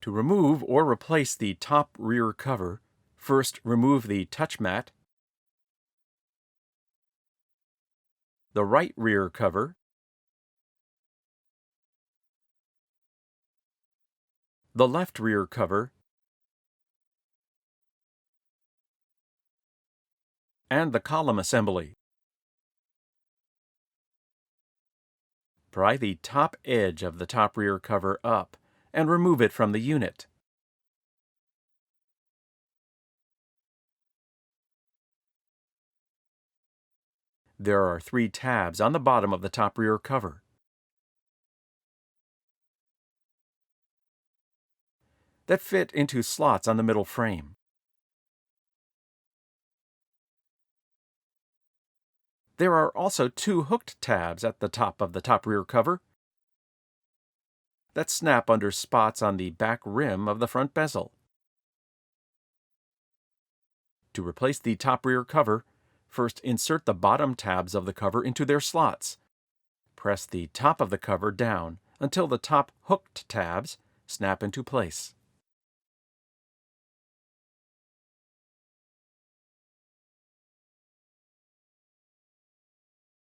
To remove or replace the top rear cover, first remove the touch mat, the right rear cover, the left rear cover, and the column assembly. Pry the top edge of the top rear cover up and remove it from the unit. There are 3 tabs on the bottom of the top rear cover. That fit into slots on the middle frame. There are also 2 hooked tabs at the top of the top rear cover that snap under spots on the back rim of the front bezel. To replace the top rear cover, first insert the bottom tabs of the cover into their slots. Press the top of the cover down until the top hooked tabs snap into place.